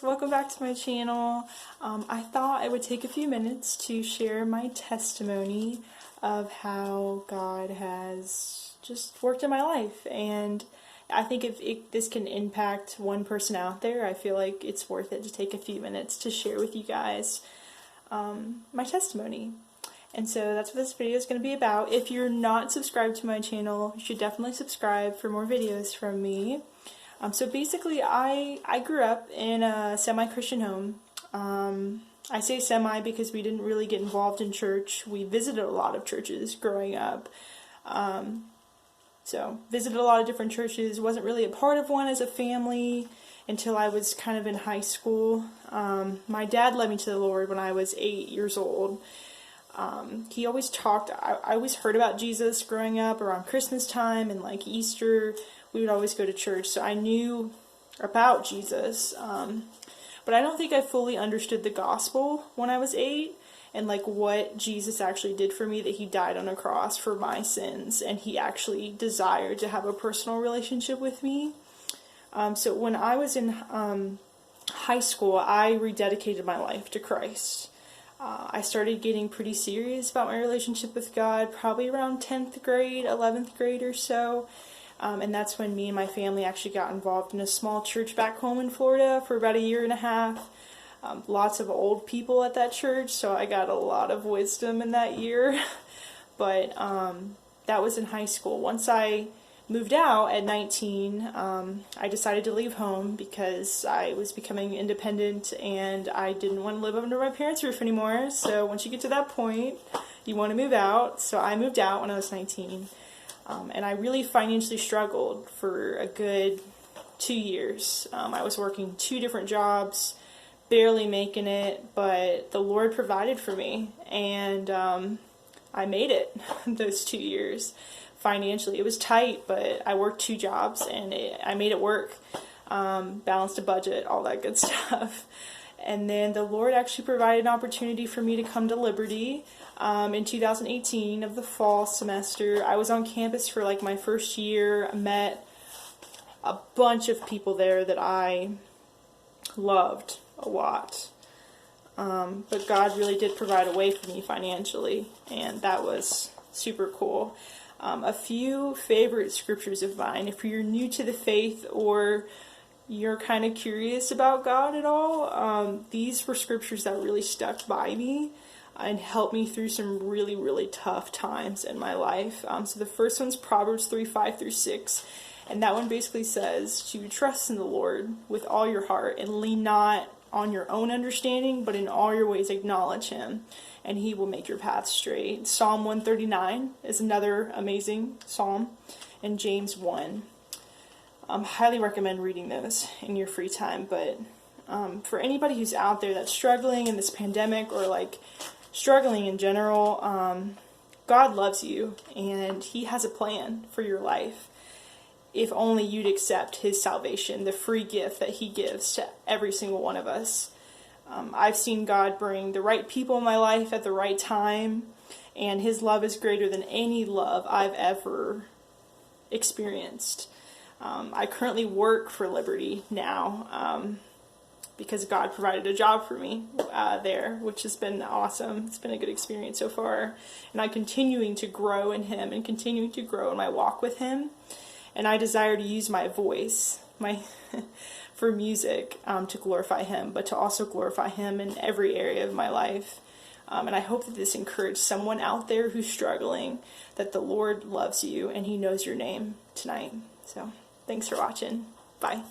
welcome back to my channel. I thought I would take a few minutes to share my testimony of how God has just worked in my life, and I think if this can impact one person out there, I feel like it's worth it to take a few minutes to share with you guys my testimony. And so that's what this video is going to be about. If you're not subscribed to my channel, you should definitely subscribe for more videos from me. So basically, I grew up in a semi-Christian home. I say semi because we didn't really get involved in church. We visited a lot of churches growing up. So visited a lot of different churches. Wasn't really a part of one as a family until I was kind of in high school. My dad led me to the Lord when I was 8 years old. He always talked, I always heard about Jesus growing up around Christmas time and like Easter. We would always go to church, so I knew about Jesus. But I don't think I fully understood the gospel when I was 8 and like what Jesus actually did for me, that he died on a cross for my sins and he actually desired to have a personal relationship with me. So when I was in high school, I rededicated my life to Christ. I started getting pretty serious about my relationship with God probably around 10th grade, 11th grade or so. And that's when me and my family actually got involved in a small church back home in Florida for about a year and a half. Lots of old people at that church, so I got a lot of wisdom in that year. But that was in high school. Once I moved out at 19, I decided to leave home because I was becoming independent and I didn't want to live under my parents' roof anymore. So once you get to that point, you want to move out. So I moved out when I was 19. And I really financially struggled for a good 2 years. I was working 2 different jobs, barely making it, but the Lord provided for me, and I made it those 2 years financially. It was tight, but I worked 2 jobs, and I made it work, balanced a budget, all that good stuff. And then the Lord actually provided an opportunity for me to come to Liberty in 2018 of the fall semester. I was on campus for like my first year. I met a bunch of people there that I loved a lot. But God really did provide a way for me financially, and that was super cool. A few favorite scriptures of mine, if you're new to the faith or you're kind of curious about God at all, these were scriptures that really stuck by me and helped me through some really, really tough times in my life. So the first one's Proverbs 3:5-6, and that one basically says to trust in the Lord with all your heart and lean not on your own understanding, but in all your ways acknowledge him, and he will make your path straight. Psalm 139 is another amazing psalm, and James 1. Highly recommend reading those in your free time. But for anybody who's out there that's struggling in this pandemic or like struggling in general, God loves you and he has a plan for your life. If only you'd accept his salvation, the free gift that he gives to every single one of us. I've seen God bring the right people in my life at the right time, and his love is greater than any love I've ever experienced. I currently work for Liberty now because God provided a job for me there, which has been awesome. It's been a good experience so far. And I'm continuing to grow in him and continuing to grow in my walk with him. And I desire to use my voice for music to glorify him, but to also glorify him in every area of my life. And I hope that this encouraged someone out there who's struggling, that the Lord loves you and he knows your name tonight. So thanks for watching. Bye.